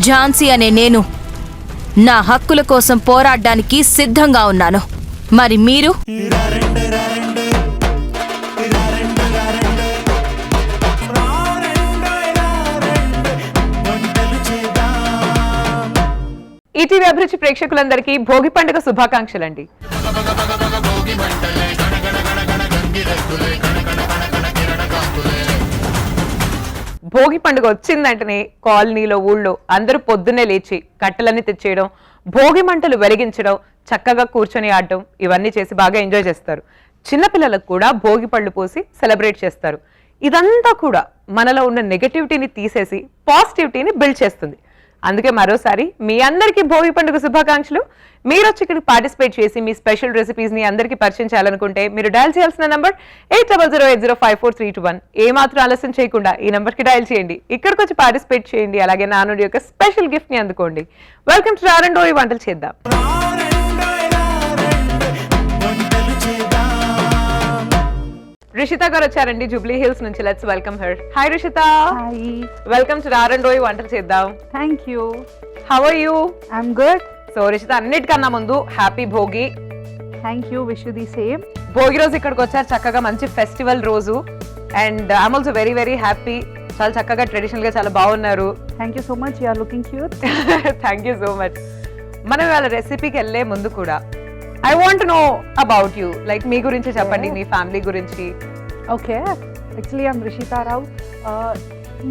ఝాన్సీ అనే నేను నా హక్కుల కోసం పోరాడడానికి సిద్ధంగా ఉన్నాను. మరి మీరు? ఈటీవీ అభిరుచి ప్రేక్షకులందరికీ భోగి పండుగ శుభాకాంక్షలండి. భోగి పండుగ వచ్చిందంటేనే కాలనీలో ఊళ్ళో అందరూ పొద్దున్నే లేచి కట్టెలన్నీ తెచ్చేయడం, భోగి మంటలు వెలిగించడం, చక్కగా కూర్చొని ఆడటం ఇవన్నీ చేసి బాగా ఎంజాయ్ చేస్తారు. చిన్నపిల్లలకు కూడా భోగి పళ్ళు పోసి సెలబ్రేట్ చేస్తారు. ఇదంతా కూడా మనలో ఉన్న నెగటివిటీని తీసేసి పాజిటివిటీని బిల్డ్ చేస్తుంది. అందుకే మరోసారి మీ అందరికీ భోగి పండుగ శుభాకాంక్షలు. మీరు వచ్చి ఇక్కడ పార్టిసిపేట్ చేసి మీ స్పెషల్ రెసిపీస్ ని అందరికీ పరిచయం చేయాలనుకుంటే మీరు డయల్ చేయాల్సిన నంబర్ 8008054321. ఏ మాత్రం ఆలస్యం చేయకుండా ఈ నంబర్ కి డయల్ చేయండి, ఇక్కడికి వచ్చి పార్టిసిపేట్ చేయండి, అలాగే నా నుండి ఒక స్పెషల్ గిఫ్ట్ ని అందుకోండి. వెల్కమ్ టు రారండోయి వంటలు చేద్దాం. రిషిత గారు వచ్చారండి జూబ్లీ హిల్స్ నుంచి. Let's welcome her. Hi Rishitha. Hi. Welcome to Rarandoi Vantalu Cheddam. Thank you. How are you? I'm good. So Rishitha, అన్నిటికన్నా ముందు happy Bhogi. Thank you. Wish you the same. Bhogi రోజు ఇక్కడికి వచ్చారు, చక్కగా మంచి ఫెస్టివల్ రోజు. And I'm also very very happy. చాలా చక్కగా ట్రెడిషనల్ గా చాలా బాగున్నారు. Thank you so much. You are looking cute. Thank you so much. మనం ఇవాళ రెసిపీకి వెళ్ళే ముందు కూడా I want know about you. Like మీ గురించి చెప్పండి, మీ ఫ్యామిలీ గురించి. Okay, actually I'm Rishitha Rao.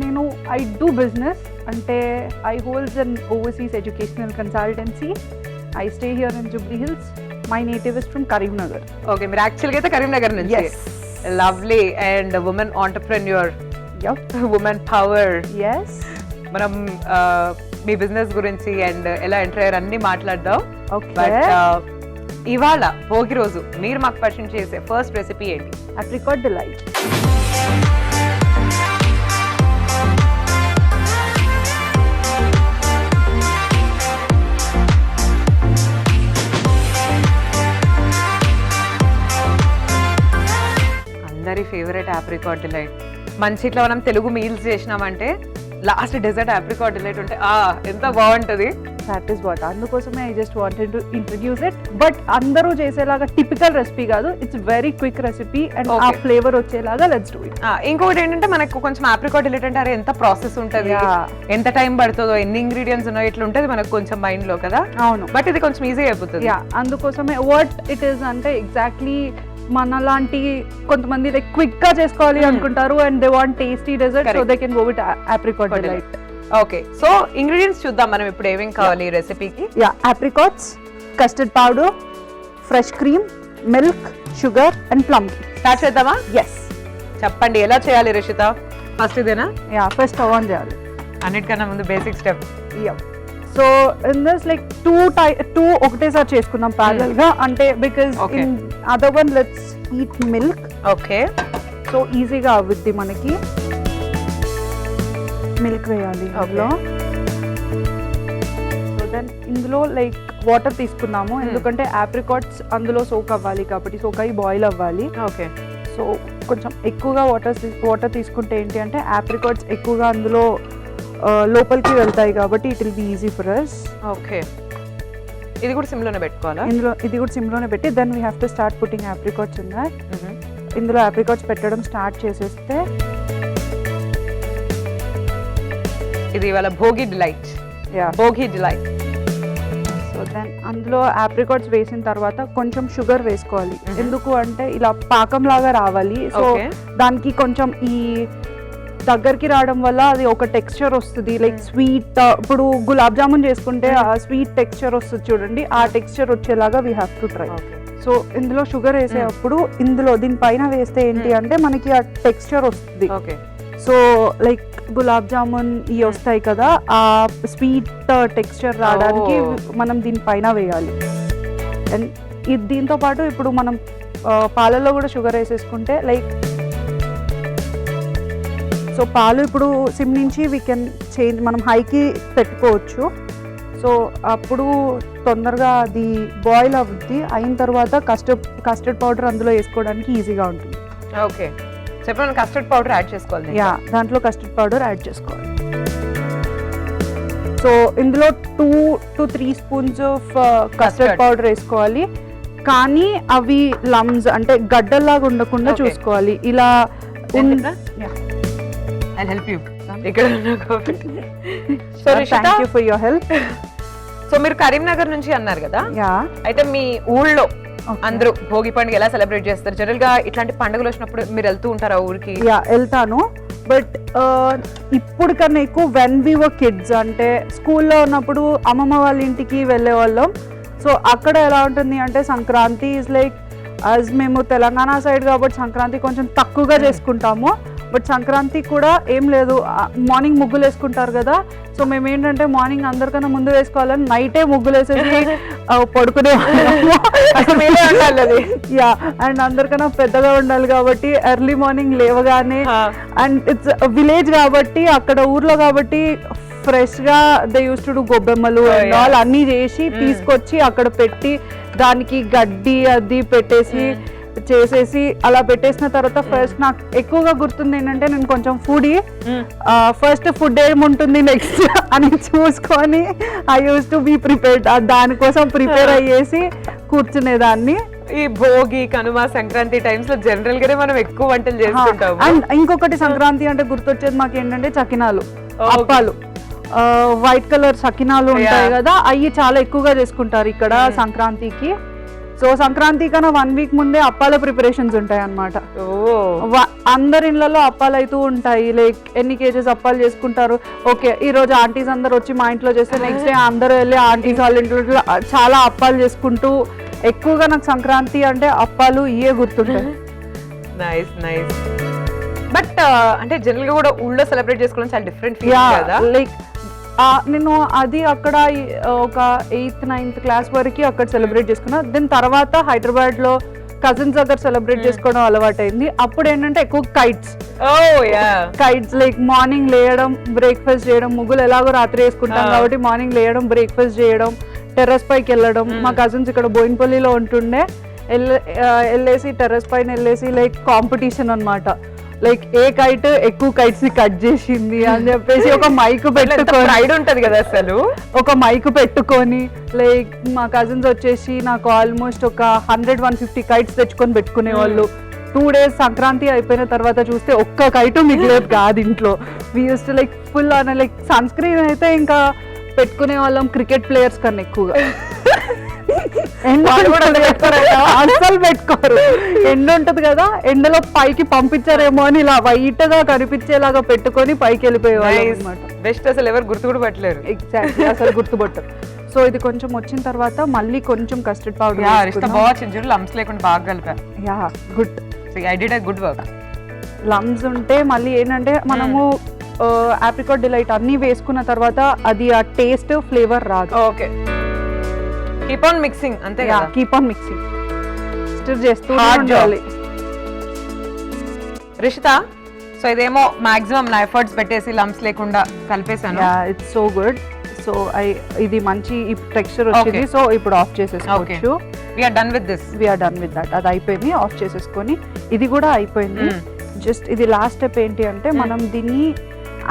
నేను ఐ డూ బిజినెస్, అంటే I holds an overseas educational consultancy. I stay here in Jubilee Hills. My native is from Karimnagar. Okay, మీరు యాక్చువల్గా అయితే కరీంనగర్ నుంచి. Lovely. And women entrepreneur, women power. Yes. మనం మీ బిజినెస్ గురించి అండ్ ఎలా ఎంటర్ అయ్యారు అన్ని మాట్లాడదాం. ఓకే. బట్ ఇవాళ భోగి రోజు మీరు మాకు పరిచయం చేసే ఫస్ట్ రెసిపీ ఏంటి? Apricot Delight. అందరి ఫేవరెట్ ఆప్రికాట్ డిలైట్. మంచి ఇట్లా మనం తెలుగు మీల్స్ చేసినామంటే లాస్ట్ డెజర్ట్ ఆప్రికాట్ డిలైట్ ఉంటే ఎంత బాగుంటది. That is what. అందుకోసమే I just wanted to introduce it. But అందరూ చేసేలాగా టిపికల్ రెసిపీ కాదు, it's very quick recipe and ఆ ఫ్లేవర్ వచ్చేలాగా లెట్స్ డూ ఇట్. ఇంకొకటి ఏంటంటే మనకు కొంచెం ఆప్రికాట్ డిలైట్ అంటే ఎంత ప్రాసెస్ ఉంటది, ఎంత టైం పడుతుందో, ఎన్ని ఇంగ్రీడియంట్స్ ఉన్నాయో ఇట్లా ఉంటది మనకు కొంచెం మైండ్ లో కదా. అవును. బట్ ఇది కొంచెం ఈజీ అయిపోతుంది. అందుకోసమే వాట్ ఇట్ ఈస్ అంటే ఎగ్జాక్ట్లీ మనలాంటి కొంతమంది లైక్ క్విక్ గా చేసుకోవాలి అనుకుంటారు and they want tasty dessert, so they can go with apricot delight. Okay, so ingredients చూద్దాం మనం ఇప్పుడు ఏమేం కావాలి ఈ రెసిపీకి. Apricots, custard powder, fresh cream, milk, sugar and plum. Start చేద్దామా? ఎస్. చెప్పండి ఎలా చేయాలి రిషిత? ఫస్ట్ ఇదేనా? ఫస్ట్ స్టవ్ ఆన్ చేయాలి. అన్నిటికన్నా ముందు basic step. So in this like two ఒకటేసారి చేసుకుందాం ప్యారలల్ గా, అంటే because in other one let's heat milk. Okay. So ఈజీగా అవుద్ది మనకి. మిల్క్ వేయాలి ఇందులో. సో దెన్ ఇందులో లైక్ వాటర్ తీసుకున్నాము, ఎందుకంటే ఆప్రికాట్స్ అందులో సోక్ అవ్వాలి కాబట్టి, సోక్ అయ్యి బాయిల్ అవ్వాలి. ఓకే. సో కొంచెం ఎక్కువగా వాటర్ తీసుకుంటే ఏంటి అంటే ఆప్రికాట్స్ ఎక్కువగా అందులో లోపలికి వెళ్తాయి కాబట్టి it will be easy for us. Okay. ఇది కూడా సిమ్లోనే పెట్టుకోవాలా? ఇది కూడా సిమ్లోనే పెట్టి then we have to start putting apricots in that. ఇందులో ఆప్రికాట్స్ పెట్టడం స్టార్ట్ చేసేస్తే ఇది ఇవాళ Bhogi delight. Bhogi delight. So then అందులో ఆప్రికాట్స్ వేసిన తర్వాత కొంచెం షుగర్ వేసుకోవాలి, ఎందుకు అంటే ఇలా పాకం లాగా రావాలి. సో దానికి కొంచెం ఈ దగ్గరికి రావడం వల్ల అది ఒక టెక్స్చర్ వస్తుంది, లైక్ స్వీట్. ఇప్పుడు గులాబ్ జామున్ చేసుకుంటే ఆ స్వీట్ టెక్స్చర్ వస్తుంది చూడండి, ఆ టెక్స్చర్ వచ్చేలాగా we have to try. So ఇందులో షుగర్ వేసేటప్పుడు ఇందులో దీనిపైన వేస్తే ఏంటి అంటే మనకి ఆ టెక్స్చర్ వస్తుంది. సో లైక్ గులాబ్ జామున్ ఇవి వస్తాయి కదా, ఆ స్వీట్ టెక్స్చర్ రావడానికి మనం దీనిపైన వేయాలి. అండ్ దీంతో పాటు ఇప్పుడు మనం పాలల్లో కూడా షుగర్ వేసేసుకుంటే లైక్, సో పాలు ఇప్పుడు సిమ్ నుంచి వీ కెన్ చేంజ్, మనం హైకి పెట్టుకోవచ్చు. సో అప్పుడు తొందరగా అది బాయిల్ అవుద్ది. అయిన తర్వాత కస్టర్డ్ పౌడర్ అందులో వేసుకోవడానికి ఈజీగా ఉంటుంది. ఓకే, చెప్పండి. కస్టర్డ్ పౌడర్ యాడ్ చేసుకోవాలి. దాంట్లో కస్టర్డ్ పౌడర్ యాడ్ చేసుకోవాలి. సో ఇందులో 2 to 3 spoons of custard powder వేసుకోవాలి, కానీ అవి లమ్స్ అంటే గడ్డల్లాగా ఉండకుండా చూసుకోవాలి. ఇలా ఐ హెల్ప్ యూ ఇక్కడ so thank you for your help. So మీరు కరీంనగర్ నుంచి అన్నారు కదా, యా అయితే మీ ఊళ్ళో అందరూ భోగి పండుగ ఎలా సెలబ్రేట్ చేస్తారు? జనరల్ గా ఇట్లాంటి పండుగలు వచ్చినప్పుడు మీరు వెళ్తూ ఉంటారా ఊరికి? యా వెళ్తాను, బట్ ఇప్పుడు కన్నా ఎక్కువ వెన్ వి వర్ కిడ్స్ అంటే స్కూల్లో ఉన్నప్పుడు అమ్మమ్మ వాళ్ళ ఇంటికి వెళ్ళే వాళ్ళం. సో అక్కడ ఎలా ఉంటుంది అంటే సంక్రాంతి ఈజ్ లైక్ యాజ్ మేము తెలంగాణ సైడ్ కాబట్టి సంక్రాంతి కొంచెం తక్కువగా చేసుకుంటాము. బట్ సంక్రాంతి కూడా ఏం లేదు, మార్నింగ్ ముగ్గులు వేసుకుంటారు కదా, సో మేము ఏంటంటే మార్నింగ్ అందరికన్నా ముందు వేసుకోవాలని నైటే ముగ్గులు వేసేసి పడుకునే యా అండ్ అందరికన్నా పెద్దగా ఉండాలి కాబట్టి ఎర్లీ మార్నింగ్ లేవగానే, అండ్ ఇట్స్ విలేజ్ కాబట్టి అక్కడ ఊర్లో కాబట్టి ఫ్రెష్ గా దే యూస్ టు డూ గొబ్బెమ్మలు అండ్ ఆల్ అన్ని చేసి తీసుకొచ్చి అక్కడ పెట్టి దానికి గడ్డి అది పెట్టేసి చేసేసి అలా పెట్టేసిన తర్వాత ఫస్ట్ నాకు ఎక్కువగా గుర్తుంది ఏంటంటే నేను కొంచెం ఫుడీ, ఫస్ట్ ఫుడ్ ఏముంటుంది నెక్స్ట్ అని చూసుకొని I use to be prepared, దానికోసం ప్రిపేర్ అయ్యేసి కూర్చునేదాన్ని. ఈ భోగి కనుమ సంక్రాంతి టైమ్స్ లో జనరల్ గానే మనం ఎక్కువ వంటలు చేసుకుంటాము. అండ్ ఇంకొకటి సంక్రాంతి అంటే గుర్తొచ్చేది మాకు ఏంటంటే చకినాలు, అప్పాలు, వైట్ కలర్ సకినాలు ఉంటాయి కదా, అవి చాలా ఎక్కువగా చేసుకుంటారు ఇక్కడ సంక్రాంతికి. సో సంక్రాంతి కన్నా 1 week ముందే అప్పాల ప్రిపరేషన్స్ ఉంటాయి అన్నమాట. అందరి ఇళ్లలో అప్పాలు అవుతూ ఉంటాయి, లైక్ ఎన్ని కేజెస్ అప్పాలు చేసుకుంటారు. ఓకే ఈ రోజు ఆంటీస్ అందరు వచ్చి మా ఇంట్లో చేస్తే నెక్స్ట్ డే అందరూ వెళ్ళి ఆంటీస్ వాళ్ళ ఇంట్లో చాలా అప్పాలు చేసుకుంటూ, ఎక్కువగా నాకు సంక్రాంతి అంటే అప్పాలు ఇవే గుర్తుంటాయి. Nice nice. బట్ అంటే జనరల్ గా కూడా ఊళ్ళో సెలబ్రేట్ చేసుకోవడం చాలా డిఫరెంట్ ఫీల్ కదా. లైక్ నేను అది అక్కడ ఒక 8th 9th క్లాస్ వరకు అక్కడ సెలబ్రేట్ చేసుకున్నా. దాని తర్వాత హైదరాబాద్ లో కజిన్స్ దగ్గర సెలబ్రేట్ చేసుకోవడం అలవాటైంది. అప్పుడు ఏంటంటే ఎక్కువ కైట్స్ లైక్ మార్నింగ్ లేయడం, బ్రేక్ఫాస్ట్ చేయడం, ముగ్గులు ఎలాగో రాత్రి వేసుకుంటాం కాబట్టి మార్నింగ్ లేయడం, బ్రేక్ఫాస్ట్ చేయడం, టెర్రస్ పైకి వెళ్ళడం. మా కజిన్స్ ఇక్కడ బోయిన్పల్లిలో ఉంటుండే, వెళ్ళేసి టెర్రస్ పైన వెళ్ళేసి లైక్ కాంపిటీషన్ అన్నమాట. లైక్ ఏ కైట్ ఎక్కువ కైట్స్ ని కట్ చేసింది అని చెప్పేసి ఒక మైక్ పెట్టుకొని, రైడ్ ఉంటది కదా అసలు, ఒక మైక్ పెట్టుకొని లైక్ మా కజిన్స్ వచ్చేసి నాకు ఆల్మోస్ట్ ఒక 100-150 కైట్స్ తెచ్చుకొని పెట్టుకునే వాళ్ళు. 2 days సంక్రాంతి అయిపోయిన తర్వాత చూస్తే ఒక్క కైటు మిగిలేదు కాదు ఇంట్లో. We use to like full on like sunscreen అయితే ఇంకా పెట్టుకునే వాళ్ళం క్రికెట్ ప్లేయర్స్ కన్నా ఎక్కువగా. అస్సలు పెట్టుకోరు, ఎండ ఉంటది కదా, ఎండలో పైకి పంపించారేమో అని ఇలా వైట్ గా కనిపించేలాగా పెట్టుకొని పైకి వెళ్ళిపోయేవాళ్ళు అనమాట. బెస్ట్, అసలు ఎవరు గుర్తు కూడా పట్టలేరు. ఎగ్జాక్ట్లీ, అసలు గుర్తుపట్టరు. సో ఇది కొంచెం వచ్చిన తర్వాత మళ్ళీ కొంచెం కస్టర్డ్ పౌడర్ లమ్స్ లేకుండా బాగా కలిపా. Yeah good, I did a good work. Lumps ఉంటే మళ్ళీ ఏంటంటే మనము ఆప్రికాట్ డిలైట్ అన్ని వేసుకున్న తర్వాత అది ఆ టేస్ట్ ఫ్లేవర్ రాదు. ఓకే, కీప్ ఆన్ మిక్సింగ్ అంతే కదా. కీప్ ఆన్ మిక్సింగ్, స్టిర్ చేస్తూ ఉండాలి. రిషిత, సో ఇదేమో మాక్సిమం నా ఎఫర్ట్స్ పెట్టేసి లమ్స్ లేకుండా కలిపేసాను. It's so good. సో ఇది మంచి టెక్స్చర్ వచ్చింది. సో ఇప్పుడు ఆఫ్ చేసేసుకోవచ్చు. We are done with this. We are done with that. అది అయిపోయింది, ఆఫ్ చేసేసుకొని ఇది కూడా అయిపోయింది. జస్ట్ ఇది లాస్ట్ స్టెప్ ఏంటి అంటే మనం దీన్ని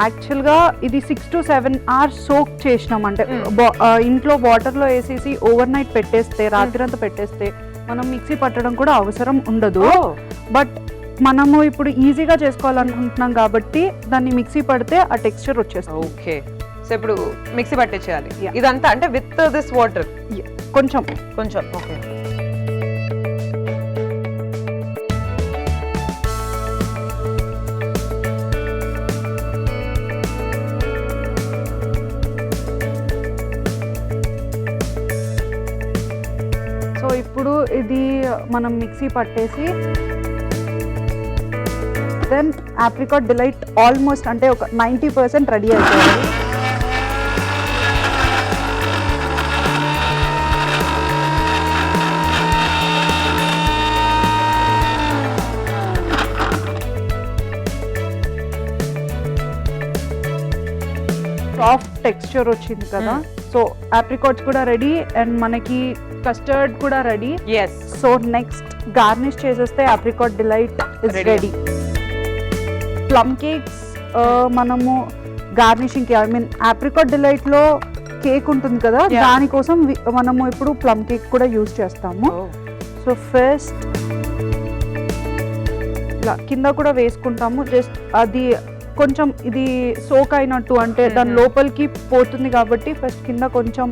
యాక్చువల్ గా ఇది 6 to 7 hours సోక్ చేసినాం అంటే ఇంట్లో వాటర్ లో వేసేసి ఓవర్ నైట్ పెట్టేస్తే, రాత్రంతా పెట్టేస్తే మనం మిక్సీ పట్టడం కూడా అవసరం ఉండదు. బట్ మనము ఇప్పుడు ఈజీగా చేసుకోవాలనుకుంటున్నాం కాబట్టి దాన్ని మిక్సీ పడితే ఆ టెక్స్చర్ వచ్చేస్తుంది. ఓకే, సో ఇప్పుడు మిక్సీ పట్టేసేయాలి ఇదంతా అంటే విత్ దిస్ వాటర్ కొంచెం కొంచెం. ఓకే, సో ఇప్పుడు ఇది మనం మిక్సీ పట్టేసి దెన్ ఆప్రికాట్ డిలైట్ ఆల్మోస్ట్ అంటే ఒక 90% రెడీ అయిపోయింది. సాఫ్ట్ టెక్స్చర్ వచ్చింది కదా. సో ఆప్రికాట్స్ కూడా రెడీ అండ్ మనకి కస్టర్డ్ కూడా రెడీ. సో నెక్స్ట్ గార్నిష్ చేసేస్తే apricot delight is ready. Plum cakes మనము గార్నిషింగ్ కి, ఐ మీన్ ఆప్రికాట్ డిలైట్ లో కేక్ ఉంటుంది కదా, Yeah. దానికోసం మనము ఇప్పుడు ప్లమ్ కేక్ కూడా యూజ్ చేస్తాము. సో ఫస్ట్ ఇలా కింద కూడా వేసుకుంటాము, జస్ట్ అది కొంచెం ఇది సోక్ అయినట్టు, అంటే దాని లోపలికి పోతుంది కాబట్టి ఫస్ట్ కింద కొంచెం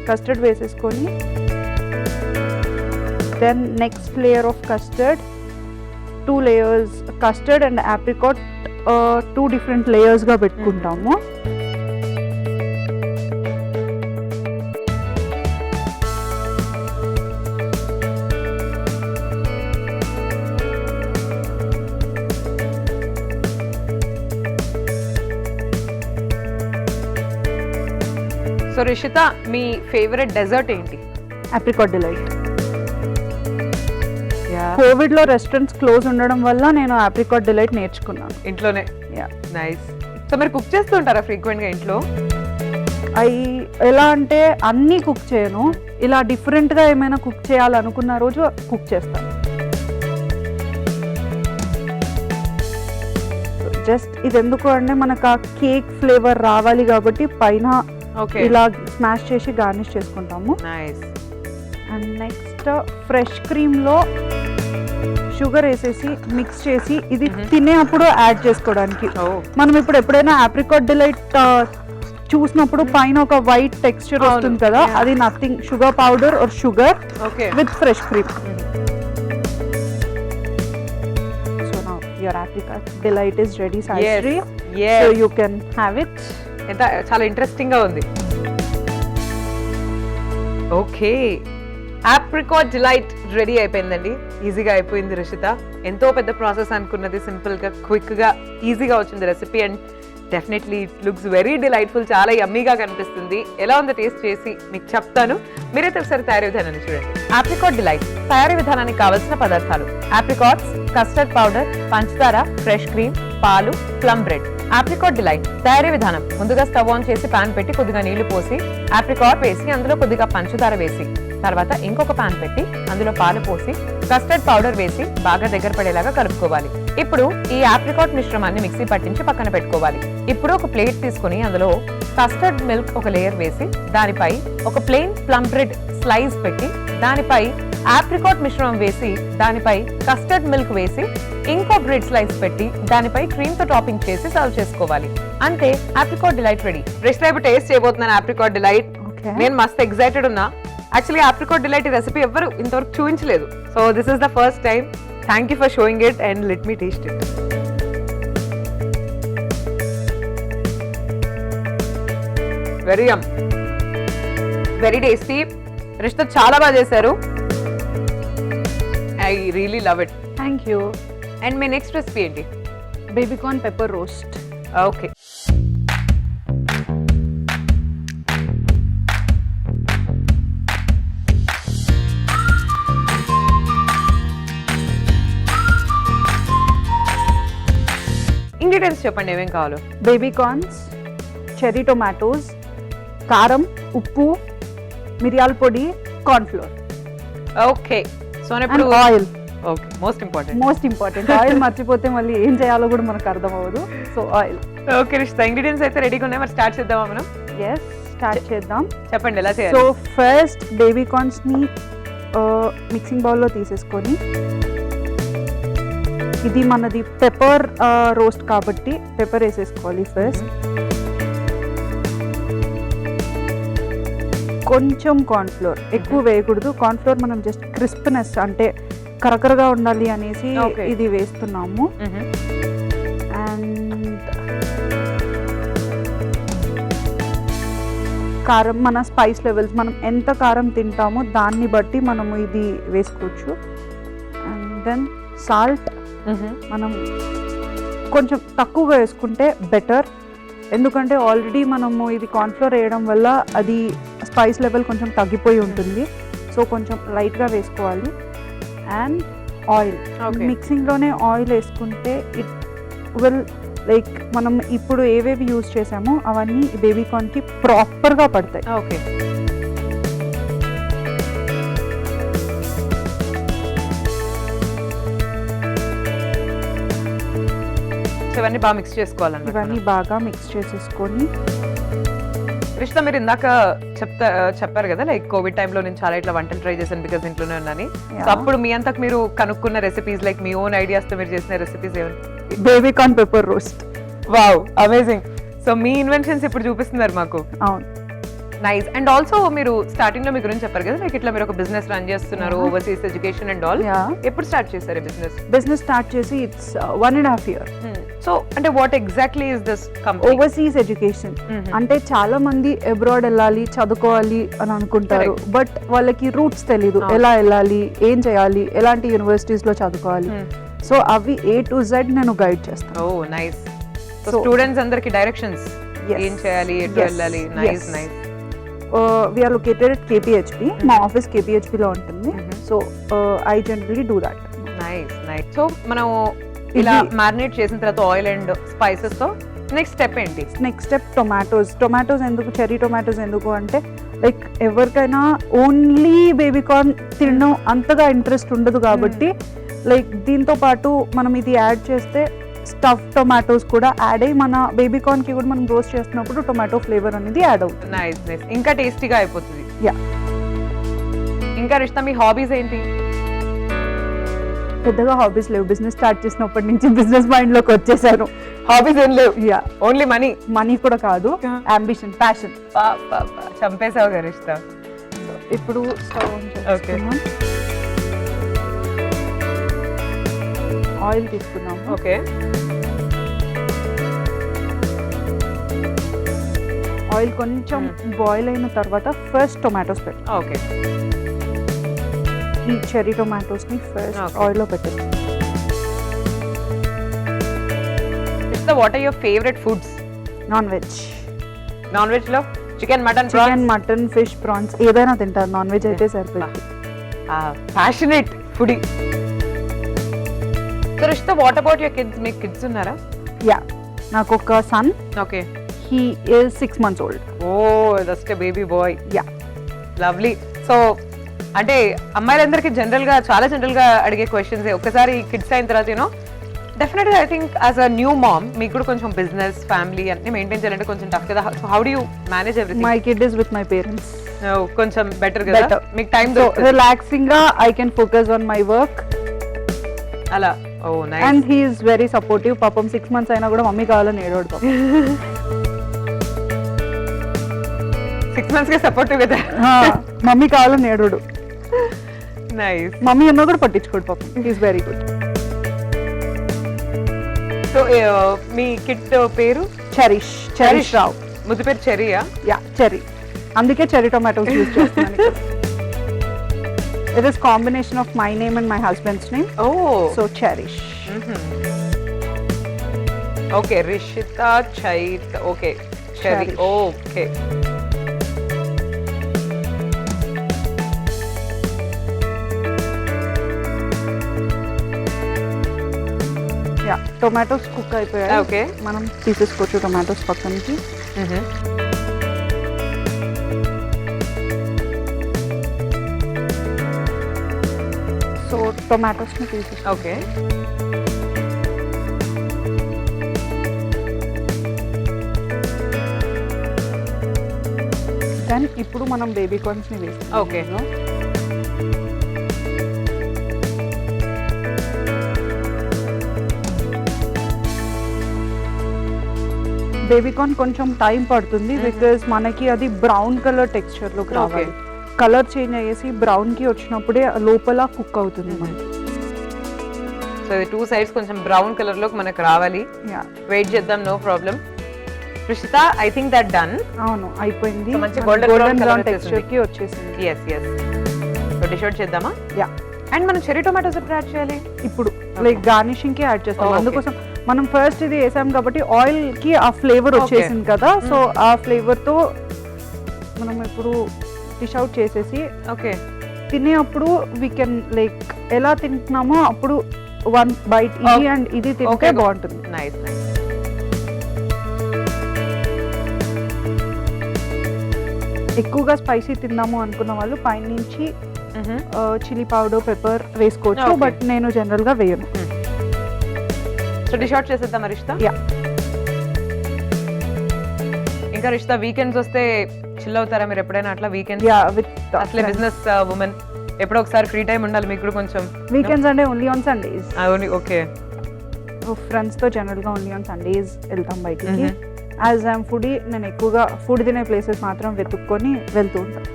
కస్టర్డ్ వేసేసుకొని, then next layer of custard, 2 layers custard and apricot 2 different layers గా పెట్టుకుంటాము. సో రిషిత, మీ ఫేవరెట్ డెజర్ట్ ఏంటి? Apricot delight. కోవిడ్ లో రెస్టారెంట్స్ క్లోజ్ ఉండడం వల్ల నేను ఆప్రికాట్ డిలైట్ నేర్చుకున్నాను ఇంట్లోనే. Yeah. నైస్. సో మీరు కుక్ చేస్తూ ఉంటారా ఫ్రీక్వెంట్ గా ఇంట్లో? అవి ఎలా అంటే అన్నీ కుక్ చేయను, ఇలా డిఫరెంట్ గా ఏమైనా కుక్ చేయాలనుకున్న రోజు కుక్ చేస్తాను. జస్ట్ ఇది ఎందుకు అంటే మనకు ఆ కేక్ ఫ్లేవర్ రావాలి కాబట్టి పైన ఓకే. ఇలా స్మాష్ చేసి గార్నిష్ చేసుకుంటాము. Nice. And next fresh cream లో షుగర్ వేసేసి మిక్స్ చేసి ఇది తినేప్పుడు యాడ్ చేసుకోవడానికి. మనం ఇప్పుడు ఎప్పుడైనా ఆప్రికాట్ డిలైట్ చూసినప్పుడు పైన ఒక వైట్ టెక్స్చర్ వస్తుంది కదా, అది nothing, sugar powder or sugar with fresh cream. So now your apricot delight is ready. Saisri, so you can have it. ఎంత చాలా ఇంట్రెస్టింగ్ గా ఉంది. ఓకే, ఆప్రికాట్ డిలైట్ రెడీ అయిపోయిందండి. ఈజీగా అయిపోయింది రిషిత. ఎంతో పెద్ద ప్రాసెస్ అనుకున్నది సింపుల్ గా, క్విక్ గా, ఈజీగా వచ్చింది recipe. And definitely it looks very delightful, చాలా యమ్మీగా కనిపిస్తుంది. ఎలా ఉందో టేస్ట్ చేసి మీకు చెప్తాను. మీరైతే ఒకసారి తయారీ విధానాన్ని చూడండి. ఆప్రికాట్ డిలైట్ తయారీ విధానానికి కావలసిన పదార్థాలు: ఆప్రికాట్స్, కస్టర్డ్ పౌడర్, పంచదార, ఫ్రెష్ క్రీమ్, పాలు, ప్లమ్ బ్రెడ్. ఆప్రికాట్ డిలైట్ తయారీ విధానం: ముందుగా స్టవ్ ఆన్ చేసి పాన్ పెట్టి కొద్దిగా నీళ్లు పోసి ఆప్రికాట్ వేసి అందులో కొద్దిగా పంచదార వేసి, తర్వాత ఇంకొక పాన్ పెట్టి అందులో పాలు పోసి కస్టర్డ్ పౌడర్ వేసి బాగా దగ్గర పడేలాగా కలుపుకోవాలి. ఇప్పుడు ఈ ఆప్రికాట్ మిశ్రమాన్ని మిక్సీ పట్టించి పక్కన పెట్టుకోవాలి. ఇప్పుడు ఒక ప్లేట్ తీసుకుని అందులో కస్టర్డ్ మిల్క్ ఒక లేయర్ వేసి, దానిపై ఒక ప్లెయిన్ ప్లమ్ బ్రెడ్ స్లైస్ పెట్టి, దానిపై ఆప్రికాట్ మిశ్రమం వేసి, దానిపై కస్టర్డ్ మిల్క్ వేసి, ఇంకో బ్రెడ్ స్లైస్ పెట్టి, దానిపై క్రీమ్ తో టాపింగ్ చేసి సర్వ్ చేసుకోవాలి. అంతే, ఆప్రికాట్ డిలైట్ రెడీ. రిషిత, ఇప్పుడు టేస్ట్ చేయబోతున్నాను ఆప్రికాట్ డిలైట్. నేను మస్త్ ఎక్సైటెడ్ ఉన్నా. యాక్చువల్లీ ఆప్రికాట్ డిలైట్ రెసిపీ ఎవరు ఇంతవరకు చూపించలేదు. So this is the first time. Thank you for showing it and let me taste it. Very yum, very tasty. Rishitha చాలా బాగా చేశారు. I really love it. Thank you. And మీ next recipe ఏంటి? Baby corn pepper roast. Okay. Ingredients చెప్పండి, ఏమేం కావాలో. Baby corns, cherry tomatoes, కారం, ఉప్పు, మిరియాల పొడి, కార్న్ఫ్లోర్. ఓకే. సో ఇప్పుడు oil. Okay, most important oil. మర్చిపోతే మళ్ళీ ఏం చేయాలో కూడా మనకు అర్థం అవ్వదు. So oil. Okay Rishita, ingredients అయితే రెడీగా ఉన్నాయి. మరి స్టార్ట్ చేద్దామా మనం? ఎస్, స్టార్ట్ చేద్దాం. చెప్పండి ఎలా చేయాలి. సో ఫస్ట్ బేబీ కార్న్స్ ని మిక్సింగ్ బౌల్లో తీసేసుకొని, ఇది మనది పెప్పర్ రోస్ట్ కాబట్టి పెప్పర్ వేసేసుకోవాలి ఫస్ట్. కొంచెం కార్న్ఫ్లోర్, ఎక్కువ వేయకూడదు. కార్న్ఫ్లోర్ మనం జస్ట్ క్రిస్ప్నెస్ అంటే కరకరగా ఉండాలి అనేసి ఇది వేస్తున్నాము. అండ్ కారం, మన స్పైస్ లెవెల్స్, మనం ఎంత కారం తింటామో దాన్ని బట్టి మనము ఇది వేసుకోవచ్చు. అండ్ దెన్ సాల్ట్ మనం కొంచెం తక్కువగా వేసుకుంటే బెటర్, ఎందుకంటే ఆల్రెడీ మనము ఇది కార్న్ఫ్లోర్ వేయడం వల్ల అది స్పైస్ లెవెల్ కొంచెం తగ్గిపోయి ఉంటుంది. సో కొంచెం లైట్గా వేసుకోవాలి. అండ్ ఆయిల్, మిక్సింగ్లోనే ఆయిల్ వేసుకుంటే ఇట్ విల్ లైక్ మనం ఇప్పుడు ఏవేవి యూజ్ చేసామో అవన్నీ బేబీకార్న్కి ప్రాపర్గా పడతాయి. ఓకే. సో ఇవన్నీ బాగా మిక్స్ చేసుకోవాలన్నమాట. ఇవన్నీ బాగా మిక్స్ చేసేసుకొని రిషిత, మీరు ఇందాక చెప్పారు కదా, లైక్ కోవిడ్ టైంలో నేను చాలా ఇట్లా వంటలు ట్రై చేశాను బికాస్ ఇంట్లోనే ఉన్నాను. సో అప్పుడు మీ అంతకు మీరు కనుక్కున్న రెసిపీస్, లైక్ మీ ఓన్ ఐడియాస్ తో మీరు చేసిన రెసిపీస్ ఏమైనా? Baby corn pepper roast. Wow, amazing. So మీ ఇన్వెన్షన్స్ ఇప్పుడు చూపిస్తున్నారు మాకు. అవును, నైస్. అండ్ ఆల్సో మీరు స్టార్టింగ్ లో మీ గురించి చెప్పారు కదా, లైక్ ఇట్లా మీరు ఒక బిజినెస్ రన్ చేస్తున్నారు, ఓవర్సీస్ ఎడ్యుకేషన్ అండ్ ఆల్. ఎప్పుడు స్టార్ట్ చేశారు బిజినెస్ స్టార్ట్ చేసి ఇట్స్ 1.5 year. సో అంటే what exactly is this company? Overseas education అంటే చాలా మంది అబ్రాడ్ వెళ్ళాలి, చదువుకోవాలి అని అనుకుంటారు, బట్ వాళ్ళకి రూట్స్ తెలీదు, ఎలా వెళ్ళాలి, ఏం చేయాలి, ఎలాంటి యూనివర్సిటీస్ లో చదువుకోవాలి. సో అవి A to Z నేను గైడ్ చేస్తాను. ఓ నైస్. సో స్టూడెంట్స్ అందరికి డైరెక్షన్స్, ఏం చేయాలి, ఎటు వెళ్ళాలి. Nice nice. We are located at KPHP. మా ఆఫీస్ KPHP లో ఉంటుంది. So I generally do that. Nice nice. So మనం ఇలా మ్యారినేట్ చేసిన తర్వాత ఆయిల్ అండ్ స్పైసెస్ తో నెక్స్ట్ స్టెప్ ఏంటి? నెక్స్ట్ స్టెప్ టొమాటోస్ ఎందుకు, చెర్రీ టొమాటోస్ ఎందుకు అంటే లైక్ ఎవరికైనా ఓన్లీ బేబీ కార్న్ తినడం అంతగా ఇంట్రెస్ట్ ఉండదు కాబట్టి లైక్ దీంతో పాటు మనం ఇది యాడ్ చేస్తే స్టఫ్ టొమాటోస్ కూడా యాడ్ అయ్యి మన బేబీ కార్న్ కి కూడా మనం రోస్ట్ చేస్తున్నప్పుడు టొమాటో ఫ్లేవర్ అనేది యాడ్ అవుతుంది. Nice nice. ఇంకా టేస్టీగా అయిపోతుంది. యా. ఇంకా రిషిత, మీ హాబీస్ ఏంటి? పెద్దగా హాబీస్ లేవు, బిజినెస్ స్టార్ట్ చేసినప్పటి నుంచి బిజినెస్ మైండ్ లోకి వచ్చేసాను. హాబీస్ ఏం లేవు? Yeah, only money. మనీ కూడా కాదు, అంబిషన్, ప్యాషన్. చంపేసావు కదా రిషిత. ఇప్పుడు స్టవ్ ఆన్ చేసుకున్నాం, ఆయిల్ తీసుకున్నాము. ఓకే. ఆయిల్ కొంచెం బాయిల్ అయిన తర్వాత ఫస్ట్ టొమాటోస్ పెట్టాం. ఓకే. ఈ చెర్రీ టొమాటోస్ ని ఫస్ట్ ఆయిల్ లో పెట్టాం. What are your favourite foods? Non veg. Non veg లో chicken, mutton, chicken, mutton, fish, prawns ఏదైనా తింటారు, నాన్ వెజ్ అయితే సరిపోయింది. Passionate foodie. So Rishitha, what about your kids? మీకు కిడ్స్ ఉన్నారా? యా, నాకు ఒక son. Okay. He is 6 months old. Oh, just baby boy. Yeah, lovely. So అంటే అమ్మాయిలందరికీ చాలా జనరల్ గా అడిగే క్వశ్చన్స్. ఒక్కసారి కిడ్స్ అయిన తర్వాత యూనో డెఫినెట్గా I think as a new mom మీకు కూడా కొంచెం బిజినెస్, ఫ్యామిలీ అన్ని మెయింటైన్ చేయాలంటే కొంచెం టఫ్ కదా. So how do you manage everything? My kid is with my parents. కొంచెం బెటర్ కదా, మీకు టైం రిలాక్సింగ్ గా I can focus on my work అలా. Oh nice. And he is very supportive. పాపం 6 months అయినా కూడా మమ్మీ కావాలని ఏడవడు. 6 months గా సపోర్టివ్ కదా. మమ్మీ కావాలని ఏడవడు. నైస్. మమ్మీ ఉన్నా కూడా పట్టించుకోడు పాపం. He is very good. So మీ కిడ్ పేరు? చెరిష్ రావ్. ముద్దు పేరు చెర్రీయా? Yeah, cherry. అందుకే చెర్రీ టొమాటోస్ యూజ్ చేస్తున్నాను. It is combination of my name and my husband's name. Oh. So Cherish. Okay, Rishita Chait. Okay, Cherry. Cherish. Okay. Yeah, tomatoes cook అయిపోయాయి. Okay. మనం తీసేసుకోవచ్చు టొమాటోస్ పక్కనకి. సో టొమాటోస్ ని తీసేసుకో. Okay. Then ఇప్పుడు మనం baby corns ని వేస్తాం. Okay. Baby corn కొంచెం time పడుతుంది బికాజ్ మనకి అది బ్రౌన్ కలర్ టెక్స్చర్ లోకి రావాలి. కలర్ చేంజ్ అయ్యేసి బ్రౌన్ కి వచ్చినప్పుడే లోపల కుక్ అవుతుంది మనకి. సో ఇది 2 sides కొంచెం బ్రౌన్ కలర్ లోకి మనకు రావాలి. వెయిట్ చేద్దాం, no problem. Rishita, I think that done. అవును, అయిపోయింది. మంచి గోల్డెన్ బ్రౌన్ టెక్స్చర్ కి వచ్చేసింది. yes yes. So dish out చేద్దామా? యా. అండ్ మనం చెర్రీ టొమాటోస్ ఎప్పుడు యాడ్ చేయాలి? ఇప్పుడు లైక్ గార్నిషింగ్ కి యాడ్ చేస్తాం. అందుకోసం మనం ఫస్ట్ ఇది వేసాం కాబట్టి ఆయిల్ కి ఆ ఫ్లేవర్ వచ్చేసింది కదా. సో ఆ ఫ్లేవర్ తో మనం ఇప్పుడు డిష్ అవుట్ చేసేసి ఓకే తినేటప్పుడు వీ కెన్ లైక్ ఎలా తింటున్నామో అప్పుడు 1 bite ఇది అండ్ ఇది తింటే బాగుంటుంది. Nice nice. ఎక్కువగా స్పైసీ తిందాము అనుకున్న వాళ్ళు పైన నుంచి చిల్లీ పౌడర్, పెప్పర్ వేసుకోవచ్చు. బట్ నేను జనరల్ గా వేయను. సో డిష్ అవుట్ చేసేద్దాం రిషిత. యా, ఇంకా రిషిత వీకెండ్స్ వస్తే చిల్ అవుతారా మీరు ఎప్పుడైనా అట్లా వీకెండ్స్? యా విత్ అసలే బిజినెస్ ఉమెన్ ఎప్పుడో ఒకసారి ఫ్రీ టైం ఉండాలి మీకు కూడా కొంచెం. వీకెండ్స్ అంటే ఓన్లీ ఆన్ సండేస్. అవును, ఓకే. ఫ్రెండ్స్తో జనరల్గా ఓన్లీ ఆన్ సండేస్ వెళ్తాం బయటికి. యాజ్ ఐఎమ్ ఫుడీ, నేను ఎక్కువగా ఫుడ్ తినే ప్లేసెస్ మాత్రం వెతుక్కొని వెళ్తూ ఉంటాను.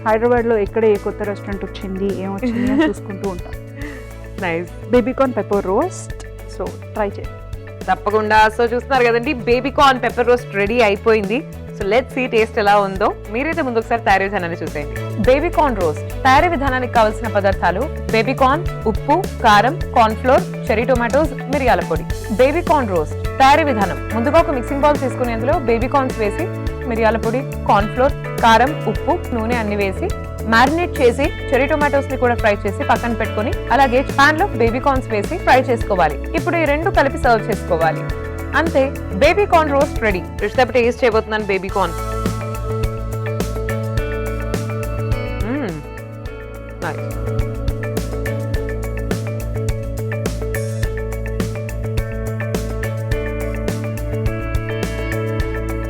హైదరాబాద్లో ఎక్కడ ఏ కొత్త రెస్టారెంట్ వచ్చింది ఏమొచ్చింది అని చూసుకుంటూ ఉంటాను. Nice. Baby corn pepper roast, so try చేయండి తప్పకుండా. సో చూస్తున్నారు కదండి, బేబీకార్న్ పెప్పర్ రోస్ట్ రెడీ అయిపోయింది. సో లెట్స్ సీ టేస్ట్ ఎలా ఉందో. మీరైతే ముందు ఒకసారి తయారీ విధానాన్ని చూసేయండి. బేబీకార్న్ రోస్ట్ తయారీ విధానానికి కావాల్సిన పదార్థాలు: బేబీకార్న్, ఉప్పు, కారం, కార్న్ ఫ్లోర్, చెరీ టొమాటోస్, మిరియాల పొడి. బేబీకార్న్ రోస్ట్ తయారీ విధానం: ముందుగా ఒక మిక్సింగ్ బౌల్ తీసుకుని అందులో బేబీకార్న్స్ వేసి మిరియాల పొడి, కార్న్ ఫ్లోర్, కారం, ఉప్పు, నూనె అన్ని వేసి మ్యారినేట్ చేసి చెరీ టొమాటోస్ ని కూడా ఫ్రై చేసి పక్కన పెట్టుకుని అలాగే పాన్ లో బేబీకార్న్స్ వేసి ఫ్రై చేసుకోవాలి. ఇప్పుడు ఈ రెండు కలిపి సర్వ్ చేసుకోవాలి. అంతే, baby corn roast ready. Rishitha taste చేయబోతున్నాను బేబీకార్న్.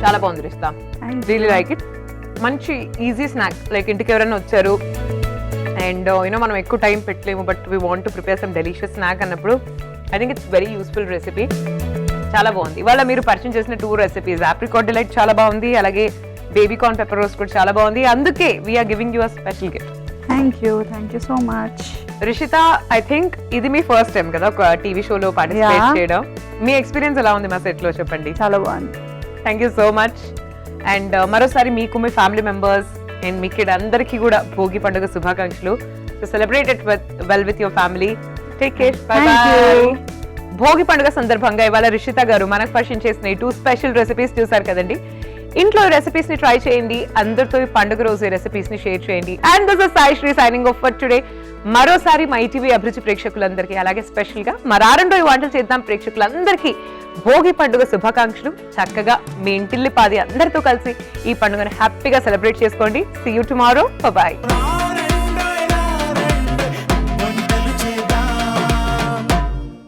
చాలా బాగుంది రిషిత, రియలీ లైక్ ఇట్. మంచి ఈజీ స్నాక్, లైక్ ఇంటికి ఎవరైనా వచ్చారు అండ్ యూనో మనం ఎక్కువ టైం పెట్టలేము but we want to prepare some delicious snack అన్నప్పుడు I think it's very useful recipe. చాలా బాగుంది. ఇవాళ మీరు పరిచయం చేసిన 2 రెసిపీస్, ఆప్రికాట్ డిలైట్ చాలా బాగుంది, అలాగే బేబీకార్న్ పెప్పర్ రోస్ట్ కూడా చాలా బాగుంది. అందుకే we are giving you a special gift. Thank you so much. Rishitha, I think ఇది మీ ఫస్ట్ టైం కదా ఒక టీవీ షోలో పార్టిసిపేట్ చేయడం. మీ ఎక్స్పీరియన్స్ ఎలా ఉంది మా సెట్ లో చెప్పండి. చాలా బాగుంది. Thank you so much. And మరోసారి మీకు, మీ ఫ్యామిలీ మెంబర్స్ అండ్ మీ కిడ్ అందరికీ కూడా భోగి పండుగ శుభాకాంక్షలు. So celebrate it well with your family. Take care, bye bye. Bhogi పండుగ సందర్భంగా ఇవాళ రిషిత గారు మనకు పరిచయం చేసిన 2 స్పెషల్ రెసిపీస్ చూసారు కదండి. ఇంట్లో ఈ రెసిపీస్ ని ట్రై చేయండి, అందరితో ఈ పండుగ రోజు ఈ రెసిపీస్ ని షేర్ చేయండి. And this is Sai Sri signing off for today. మరోసారి మా ఈటీవీ అభిరుచి ప్రేక్షకులందరికీ, అలాగే స్పెషల్ గా మరారండో ఈ వంటలు చేద్దాం ప్రేక్షకులందరికీ భోగి పండుగ శుభాకాంక్షలు. చక్కగా మీ ఇంటిల్లి పాది అందరితో కలిసి ఈ పండుగను హ్యాపీగా సెలబ్రేట్ చేసుకోండి. See you tomorrow. బై.